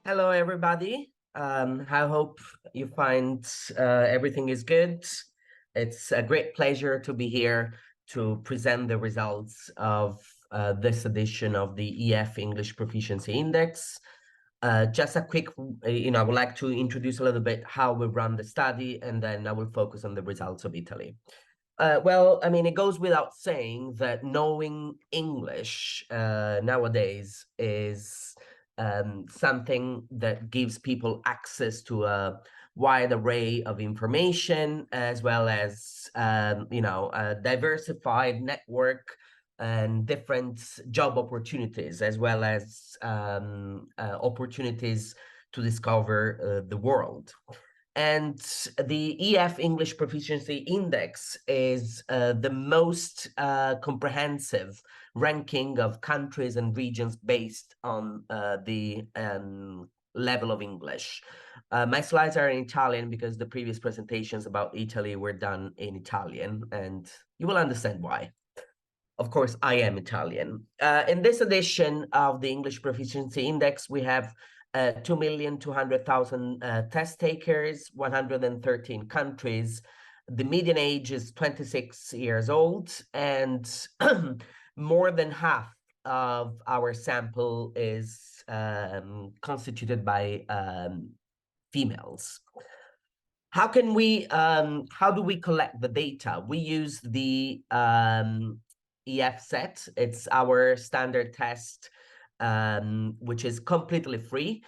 Hello, everybody. I hope you find everything is good. It's a great pleasure to be here to present the results of this edition of the EF English Proficiency Index. Just a quick, I would like to introduce a little bit how we run the study, and then I will focus on the results of Italy. It goes without saying that knowing English nowadays is something that gives people access to a wide array of information, as well as a diversified network and different job opportunities, as well as opportunities to discover the world. And the EF English Proficiency Index is the most comprehensive ranking of countries and regions based on the level of English. My slides are in Italian because the previous presentations about Italy were done in Italian, and you will understand why. Of course, I am Italian. In this edition of the English Proficiency Index, we have 2,200,000 test takers, 113 countries. The median age is 26 years old, and more than half of our sample is constituted by females. How do we collect the data? We use the EFSET. It's our standard test, which is completely free.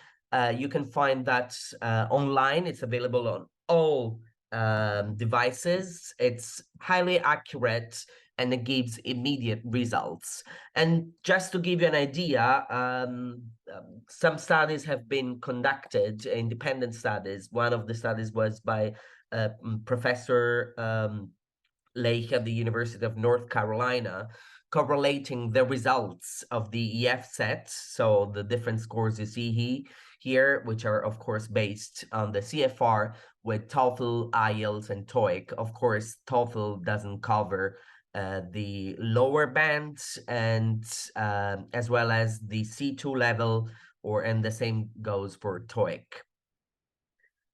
You can find that online. It's available on all devices. It's highly accurate and it gives immediate results. And just to give you an idea, some studies have been conducted, independent studies. One of the studies was by Professor Lake at the University of North Carolina, correlating the results of the EFSET, so the different scores you see here, which are, of course, based on the CFR, with TOEFL, IELTS, and TOEIC. Of course, TOEFL doesn't cover the lower bands, and as well as the C2 level, and the same goes for TOEIC.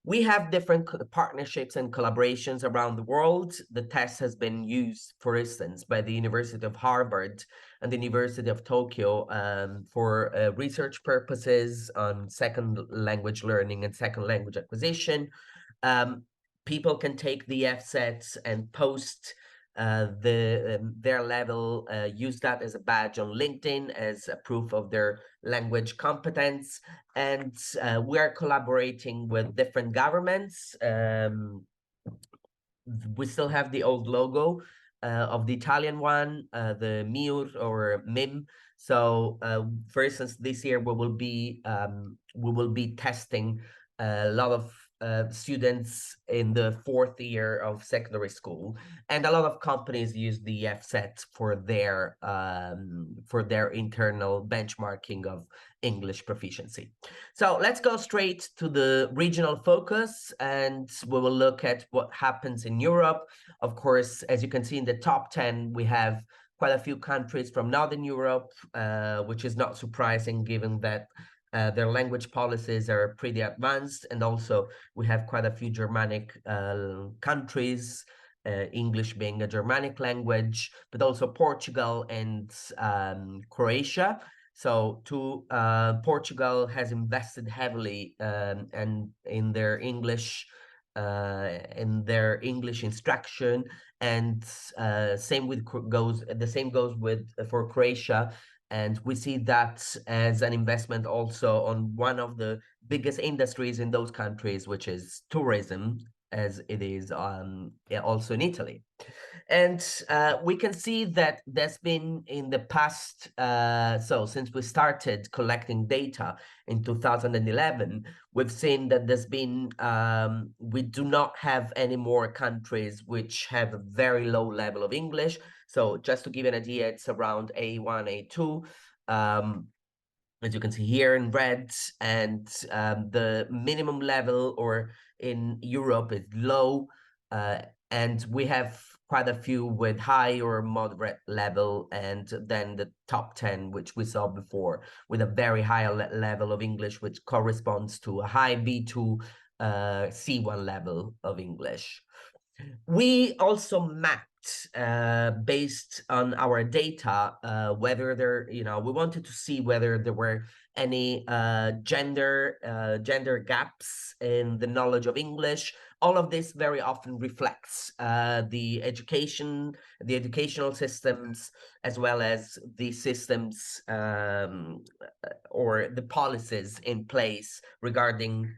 We have different partnerships and collaborations around the world. The test has been used, for instance, by the University of Harvard and the University of Tokyo for research purposes on second language learning and second language acquisition. People can take the EFSET and post their level, use that as a badge on LinkedIn as a proof of their language competence. And we are collaborating with different governments. We still have the old logo of the Italian one, the MIUR or MIM. So, for instance, this year we will be testing a lot of students in the fourth year of secondary school, and a lot of companies use the EFSET for their internal benchmarking of English proficiency. So let's go straight to the regional focus, and we will look at what happens in Europe. Of course, as you can see in the top 10, we have quite a few countries from Northern Europe, which is not surprising given that their language policies are pretty advanced. And also we have quite a few Germanic countries, English being a Germanic language, but also Portugal and Croatia. So Portugal has invested heavily and in their English instruction, and the same goes with for Croatia. And we see that as an investment also on one of the biggest industries in those countries, which is tourism, as it is also in Italy. And we can see that there's been in the past, so since we started collecting data in 2011, we've seen that there's been, we do not have any more countries which have a very low level of English. So just to give you an idea, it's around A1, A2. As you can see here in red, and the minimum level or in Europe is low. And we have quite a few with high or moderate level, and then the top 10, which we saw before, with a very high level of English, which corresponds to a high B2 C1 level of English. We also mapped based on our data whether there, we wanted to see whether there were any gender gaps in the knowledge of English. All of this very often reflects the educational systems, as well as the systems or the policies in place regarding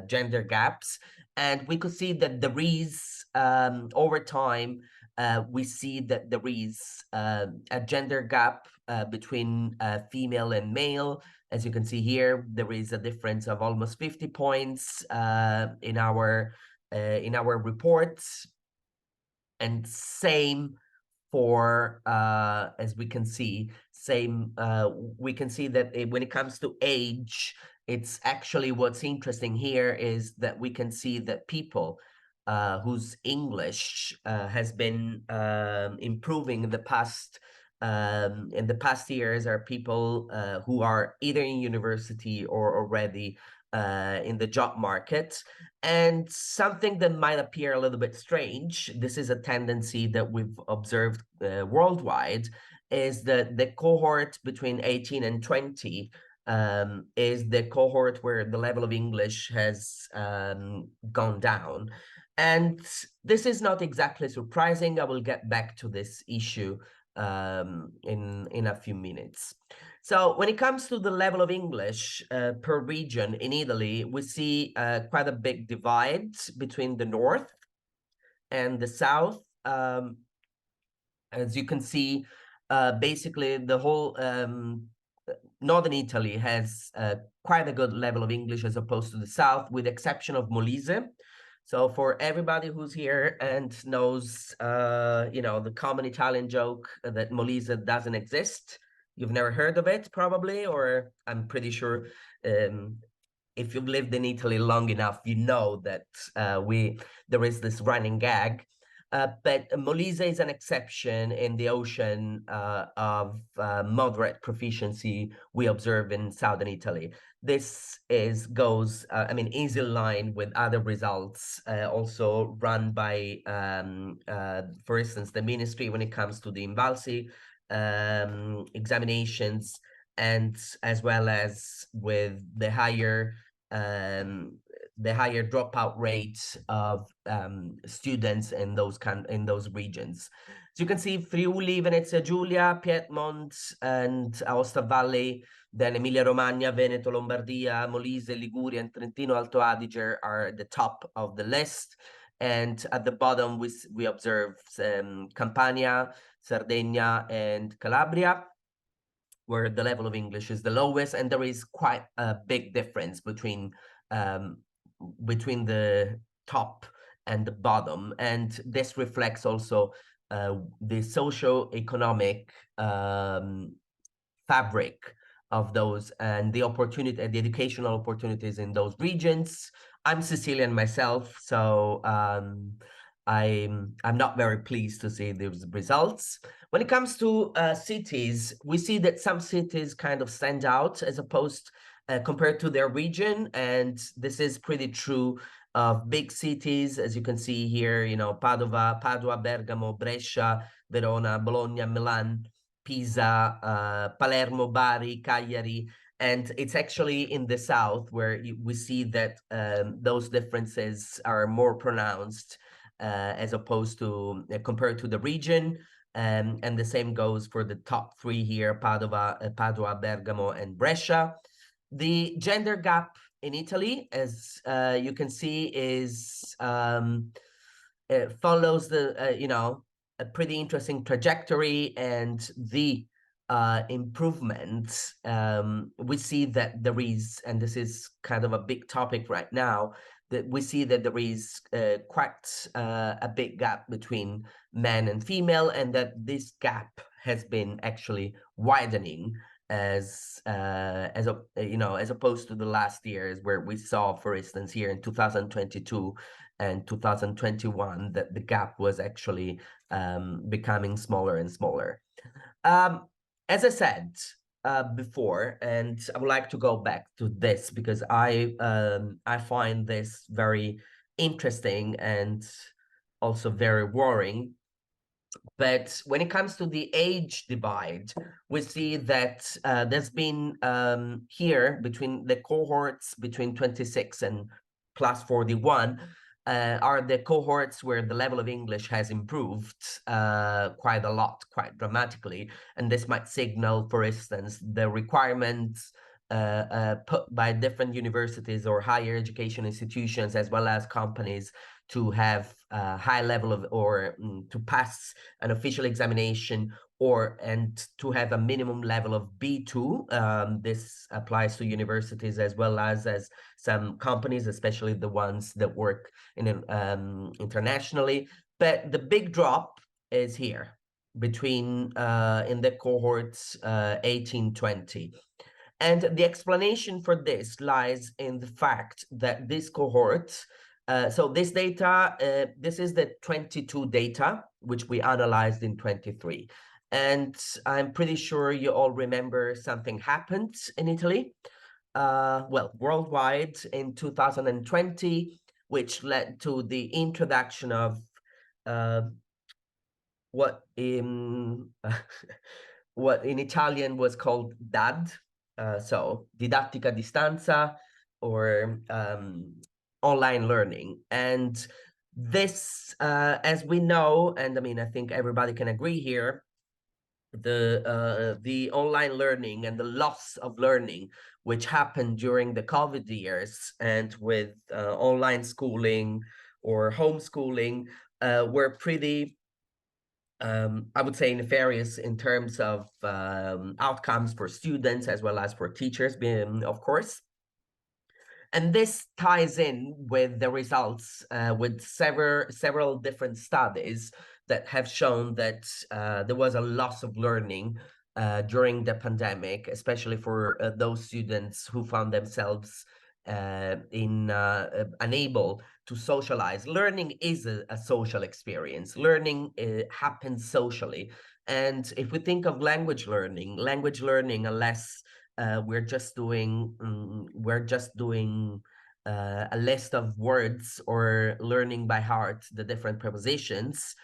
gender gaps. And we could see that there is, over time, we see that there is a gender gap between female and male. As you can see here, there is a difference of almost 50 points in our reports, and same for as we can see, we can see that when it comes to age, it's actually, what's interesting here is that we can see that people whose English has been improving in the past years are people who are either in university or already in the job market. And something that might appear a little bit strange, this is a tendency that we've observed worldwide, is that the cohort between 18 and 20 is the cohort where the level of English has gone down. And this is not exactly surprising. I will get back to this issue in a few minutes. So when it comes to the level of English per region in Italy, we see quite a big divide between the north and the south. As you can see, basically the whole northern Italy has quite a good level of English as opposed to the south, with the exception of Molise. So for everybody who's here and knows, the common Italian joke that Molise doesn't exist, you've never heard of it probably, or I'm pretty sure if you've lived in Italy long enough, you know that there is this running gag. But Molise is an exception in the ocean of moderate proficiency we observe in southern Italy. This is in line with other results also run by, for instance, the ministry when it comes to the Invalsi examinations, and as well as with the higher dropout rate of students in those regions. So you can see Friuli, Venezia Giulia, Piedmont, and Aosta Valley, then Emilia-Romagna, Veneto, Lombardia, Molise, Liguria, and Trentino Alto Adige are at the top of the list. And at the bottom, we observe Campania, Sardinia, and Calabria, where the level of English is the lowest, and there is quite a big difference between the top and the bottom. And this reflects also the socio-economic fabric of those, and the educational opportunities in those regions. I'm Sicilian myself, so I'm not very pleased to see these results. When it comes to cities, we see that some cities kind of stand out as opposed compared to their region, and this is pretty true of big cities, as you can see here, Padua, Bergamo, Brescia, Verona, Bologna, Milan, Pisa, Palermo, Bari, Cagliari. And it's actually in the south where we see that those differences are more pronounced as opposed to compared to the region. And the same goes for the top three here: Padua, Bergamo, and Brescia. The gender gap in Italy, as you can see, is follows a pretty interesting trajectory, and the improvement, we see that there is, and this is kind of a big topic right now, that we see that there is quite a big gap between men and female, and that this gap has been actually widening as opposed to the last years where we saw, for instance, here in 2022 and 2021, that the gap was actually becoming smaller and smaller. As I said before, and I would like to go back to this because I find this very interesting and also very worrying. But when it comes to the age divide, we see that there's been here between the cohorts between 26 and plus 41 are the cohorts where the level of English has improved quite a lot, quite dramatically. And this might signal, for instance, the requirements put by different universities or higher education institutions, as well as companies, to have a high level of, or to pass an official examination, and to have a minimum level of B2. This applies to universities as well as some companies, especially the ones that work internationally. But the big drop is here between in the cohorts 18-20. And the explanation for this lies in the fact that this cohort, so this data, this is the 22 data, which we analyzed in 23. And I'm pretty sure you all remember something happened in Italy, well, worldwide in 2020, which led to the introduction of what in what in Italian was called DAD, so didattica a distanza, or online learning. And this, as we know, and I mean, I think everybody can agree here, the online learning and the loss of learning which happened during the COVID years and with online schooling or homeschooling were pretty, I would say, nefarious in terms of outcomes for students as well as for teachers, of course. And this ties in with the results with several different studies that have shown that there was a loss of learning during the pandemic, especially for those students who found themselves unable to socialize. Learning is a social experience. Learning happens socially. And if we think of language learning, unless we're just doing a list of words or learning by heart the different prepositions,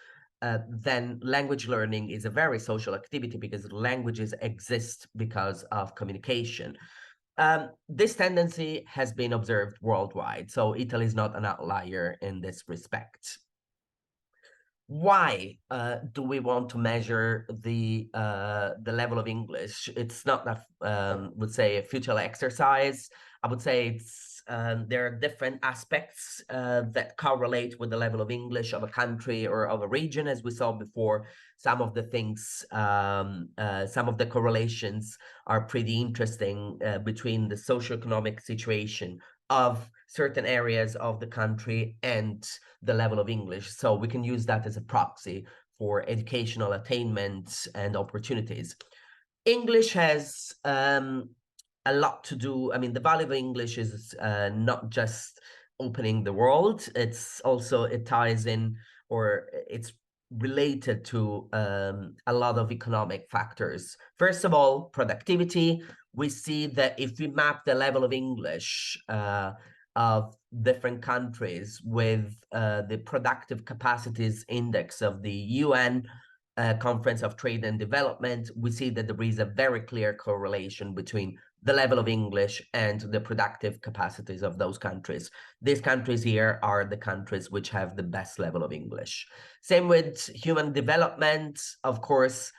then language learning is a very social activity because languages exist because of communication. This tendency has been observed worldwide, so Italy is not an outlier in this respect. Why do we want to measure the level of English? It's not that would say a futile exercise. I would say it's there are different aspects that correlate with the level of English of a country or of a region, as we saw before. Some of the things, some of the correlations are pretty interesting between the socioeconomic situation of certain areas of the country and the level of English. So we can use that as a proxy for educational attainment and opportunities. English has a lot to do. I mean, the value of English is not just opening the world. It's also, it ties in, or it's related to a lot of economic factors. First of all, productivity. We see that if we map the level of English of different countries with the productive capacities index of the UN Conference of Trade and Development, we see that there is a very clear correlation between the level of English and the productive capacities of those countries. These countries here are the countries which have the best level of English. Same with human development. Of course,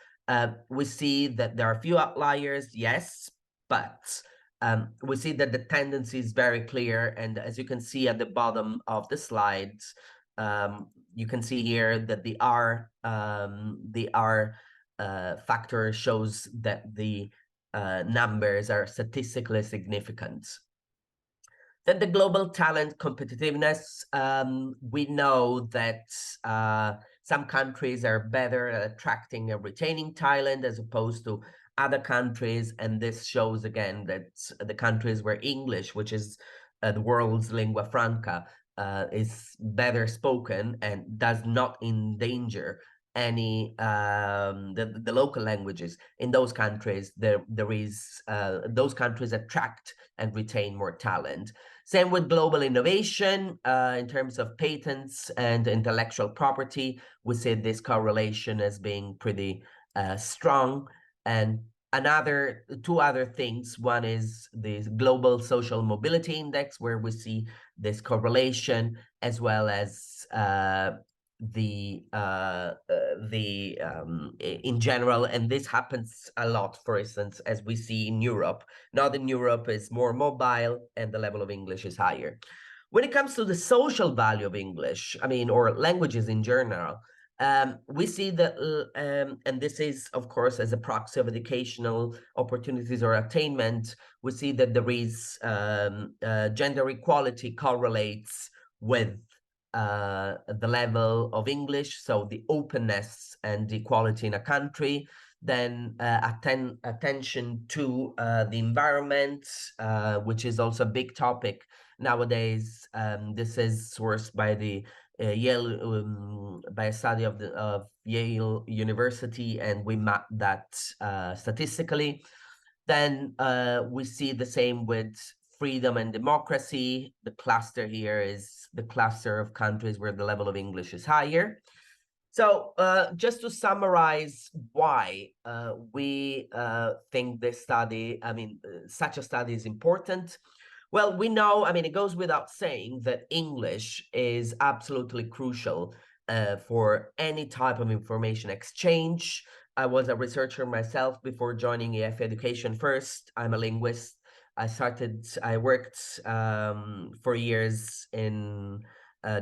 we see that there are a few outliers, yes, but we see that the tendency is very clear. And as you can see at the bottom of the slide, you can see here that the R factor shows that the numbers are statistically significant. Then the global talent competitiveness. We know that some countries are better at attracting and retaining talent as opposed to other countries, and this shows again that the countries where English, which is the world's lingua franca, is better spoken and does not endanger any the local languages. In those countries, there is those countries attract and retain more talent. Same with global innovation, in terms of patents and intellectual property. We see this correlation as being pretty strong. And two other things. One is the Global Social Mobility Index, where we see this correlation, as well as in general, and this happens a lot, for instance, as we see in Europe. Northern Europe is more mobile and the level of English is higher. When it comes to the social value of English, I mean, or languages in general, we see that, and this is, of course, as a proxy of educational opportunities or attainment, we see that there is gender equality correlates with the level of English, so the openness and equality in a country. Then attention to the environment, which is also a big topic nowadays. This is sourced by the Yale, by a study of Yale University, and we map that statistically. Then we see the same with freedom and democracy. The cluster here is the cluster of countries where the level of English is higher. So just to summarize why we think this study, such a study is important. Well, we know, it goes without saying that English is absolutely crucial for any type of information exchange. I was a researcher myself before joining EF Education First. I'm a linguist. I worked for years in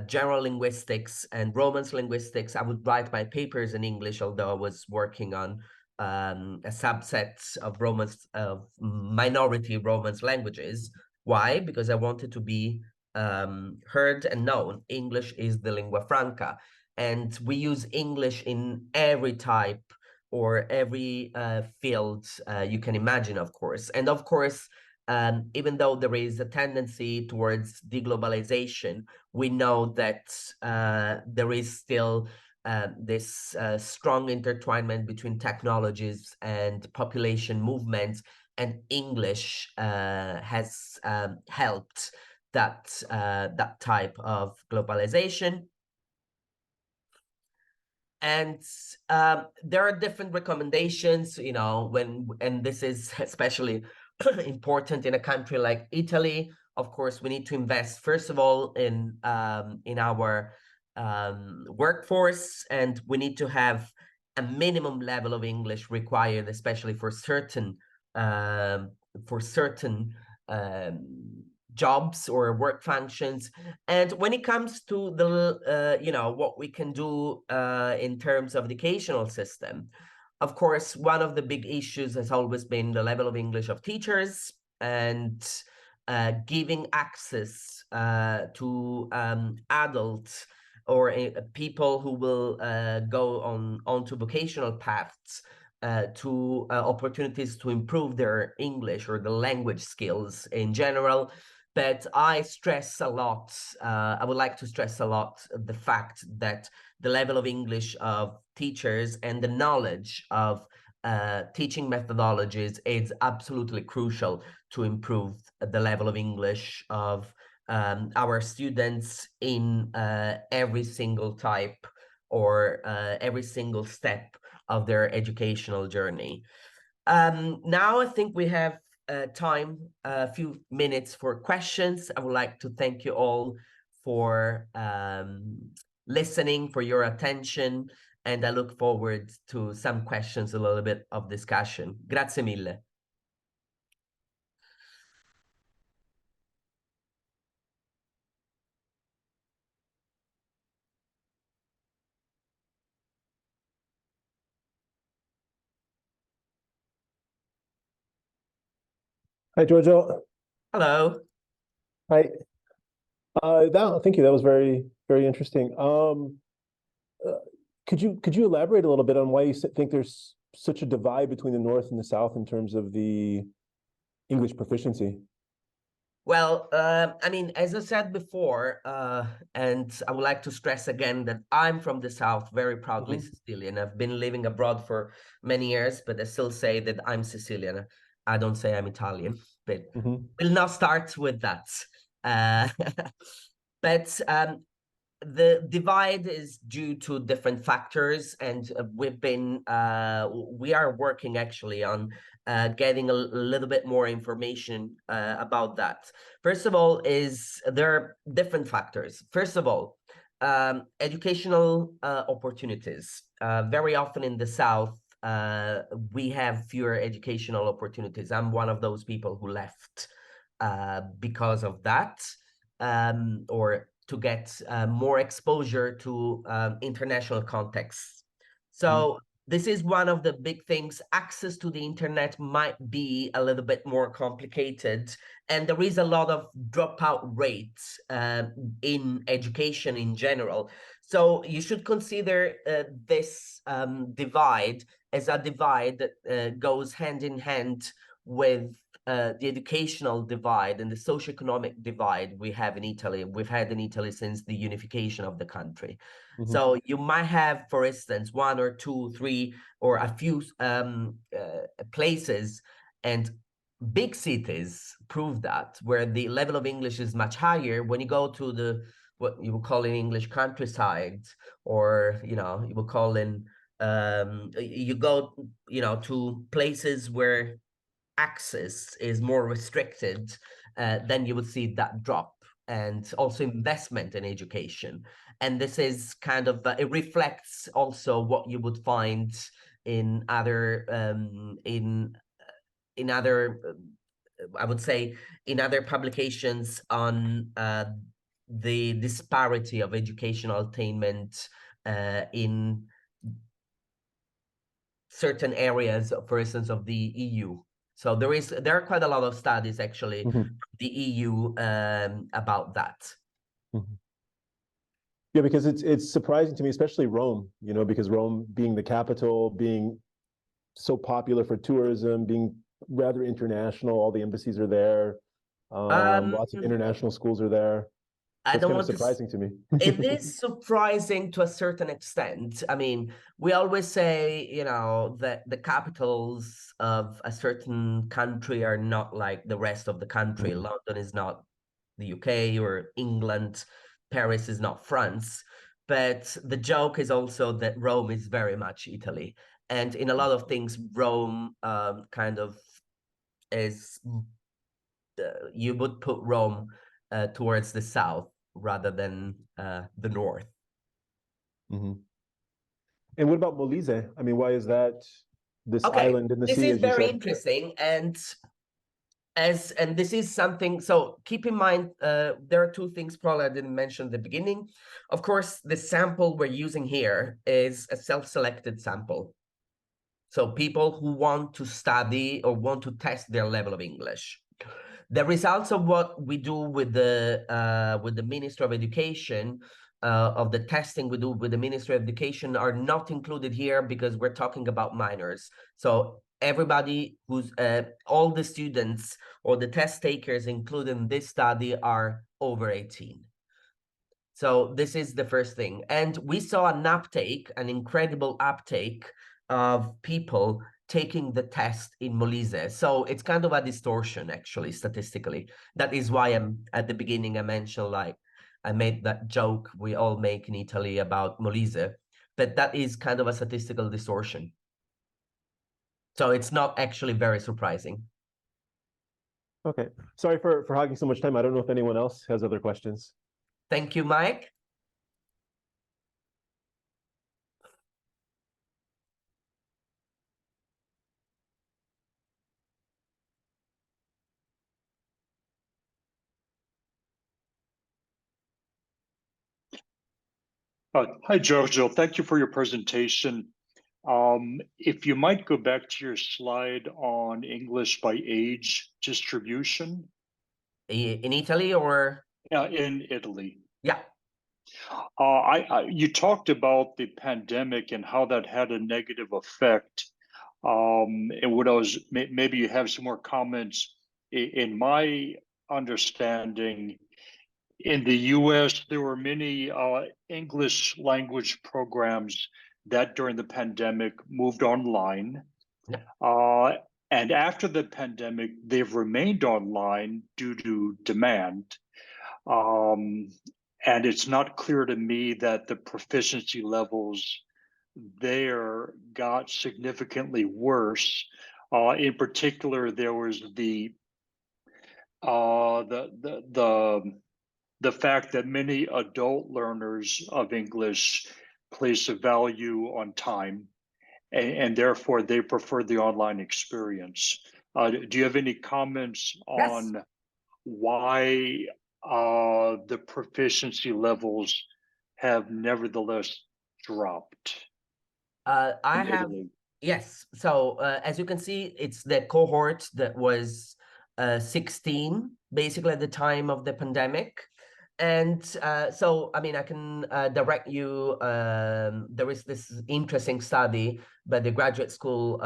general linguistics and Romance linguistics. I would write my papers in English, although I was working on a subset of minority Romance languages. Why? Because I wanted to be heard and known. English is the lingua franca, and we use English in every type or every field you can imagine, of course. And of course, even though there is a tendency towards deglobalization, we know that there is still this strong intertwinement between technologies and population movements, and English has helped that type of globalization. And there are different recommendations, and this is especially important in a country like Italy. Of course, we need to invest, first of all, in our workforce, and we need to have a minimum level of English required, especially for certain jobs or work functions. And when it comes to the what we can do in terms of educational system, of course, one of the big issues has always been the level of English of teachers, and giving access to adults or people who will go onto vocational paths to opportunities to improve their English or the language skills in general. But I stress a lot, I would like to stress a lot the fact that the level of English of teachers and the knowledge of teaching methodologies is absolutely crucial to improve the level of English of our students in every single type or every single step of their educational journey. Now I think we have time, a few minutes for questions. I would like to thank you all for listening, for your attention, and I look forward to some questions, a little bit of discussion. Grazie mille. Hi, Giorgio. Hello. Hi. Thank you. That was very, very interesting. Uh, could you elaborate a little bit on why you think there's such a divide between the North and the South in terms of the English proficiency? Well, I mean, as I said before, and I would like to stress again that I'm from the South, very proudly Sicilian. I've been living abroad for many years, but I still say that I'm Sicilian. I don't say I'm Italian, but we'll not start with that. Uh, but the divide is due to different factors, and we are working actually on getting a little bit more information about that. First of all, there are different factors. First of all, educational opportunities. Very often in the South, we have fewer educational opportunities. I'm one of those people who left because of that, or to get more exposure to international contexts. So this is one of the big things. Access to the internet might be a little bit more complicated, and there is a lot of dropout rates in education in general. So you should consider this divide as a divide that goes hand in hand with the educational divide and the socioeconomic divide we have in Italy. We've had in Italy since the unification of the country. So you might have, for instance, one or two, three, or a few places, and big cities prove that, where the level of English is much higher. When you go to what you would call in English countryside, or you would call in you go to places where access is more restricted, then you would see that drop, and also investment in education. And this is kind of it reflects also what you would find in other in other I would say in other publications on the disparity of educational attainment in certain areas, for instance, of the EU. So there are quite a lot of studies actually from the EU about that. Yeah, because it's surprising to me, especially Rome, because Rome being the capital, being so popular for tourism, being rather international, all the embassies are there, lots of international schools are there. So it's kind of surprising to me. It is surprising to a certain extent. I mean, we always say, that the capitals of a certain country are not like the rest of the country. London is not the UK or England. Paris is not France. But the joke is also that Rome is very much Italy. And in a lot of things, Rome kind of is, you would put Rome towards the south rather than the north. And what about Molise? I mean, why is that this island in the sea? This is very interesting, and this is something. So keep in mind, there are two things probably I didn't mention at the beginning. Of course, the sample we're using here is a self-selected sample. So people who want to study or want to test their level of English. The results of what we do with the Ministry of Education, of the testing we do with the Ministry of Education, are not included here because we're talking about minors. So everybody who's all the students or the test takers included in this study are over 18. So this is the first thing. And we saw an incredible uptake of people taking the test in Molise. So it's kind of a distortion, actually, statistically. That is why at the beginning I mentioned, like, I made that joke we all make in Italy about Molise, but that is kind of a statistical distortion. So it's not actually very surprising. Okay. Sorry for hogging so much time. I don't know if anyone else has other questions. Thank you, Mike. Hi, Giorgio. Thank you for your presentation. If you might go back to your slide on English by age distribution. In Italy or? In Italy. Yeah. You talked about the pandemic and how that had a negative effect. And what I was, maybe you have some more comments. In my understanding, in the US, there were many English language programs that during the pandemic moved online. Yeah. And after the pandemic, they've remained online due to demand. And it's not clear to me that the proficiency levels there got significantly worse. In particular, there was the fact that many adult learners of English place a value on time, and therefore they prefer the online experience. Do you have any comments Yes. on why the proficiency levels have nevertheless dropped? I in have, Italy? yes. So as you can see, it's the cohort that was 16, basically at the time of the pandemic. And so, I mean, I can direct you. There is this interesting study by the graduate school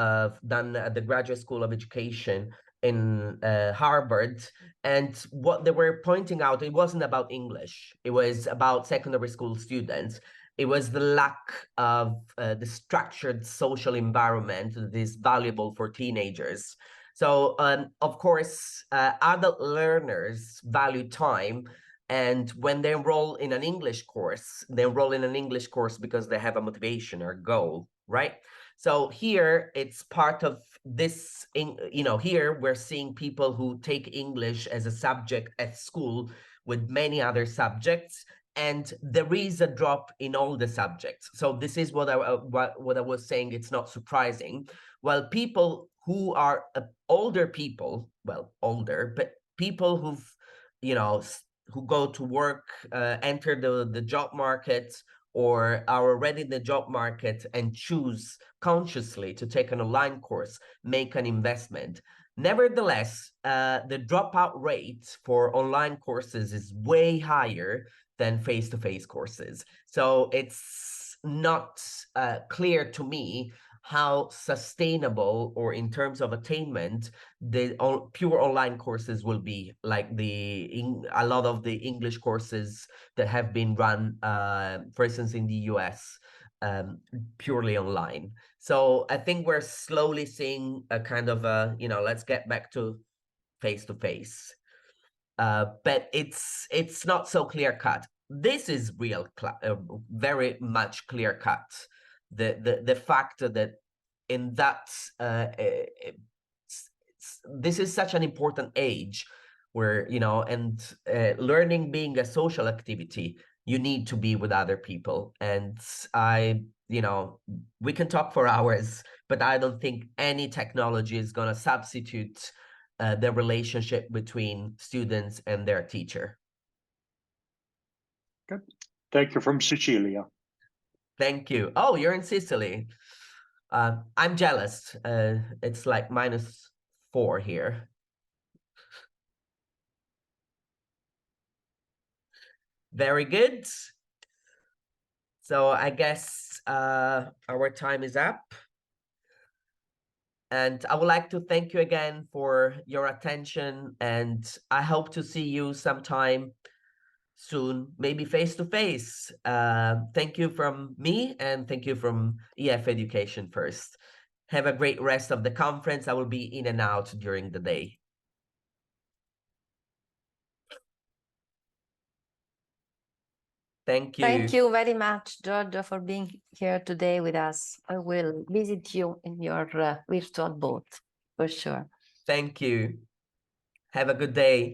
done at the Graduate School of Education in Harvard. And what they were pointing out, it wasn't about English. It was about secondary school students. It was the lack of the structured social environment that is valuable for teenagers. So, of course, adult learners value time. And when they enroll in an English course, they enroll in an English course because they have a motivation or goal, right? So here it's part of this, here we're seeing people who take English as a subject at school with many other subjects, and there is a drop in all the subjects. So this is what I was saying. It's not surprising. Well, people who are older people, well, older, but people who've, who go to work, enter the job market, or are already in the job market and choose consciously to take an online course, make an investment. Nevertheless, the dropout rate for online courses is way higher than face-to-face courses. So it's not clear to me how sustainable, or in terms of attainment, the pure online courses will be, like a lot of the English courses that have been run, for instance, in the US, purely online. So I think we're slowly seeing a kind of a, let's get back to face-to-face. But it's not so clear cut. This is very much clear cut. The fact that in that this is such an important age where, and learning being a social activity, you need to be with other people. And we can talk for hours, but I don't think any technology is going to substitute the relationship between students and their teacher. Good. Thank you. From Sicilia. Thank you. Oh, you're in Sicily. I'm jealous. It's like -4 here. Very good. So I guess our time is up. And I would like to thank you again for your attention, and I hope to see you sometime soon, maybe face-to-face. Thank you from me, and thank you from EF Education First. Have a great rest of the conference. I will be in and out during the day. Thank you. Thank you very much, Giorgio, for being here today with us. I will visit you in your virtual booth, for sure. Thank you. Have a good day.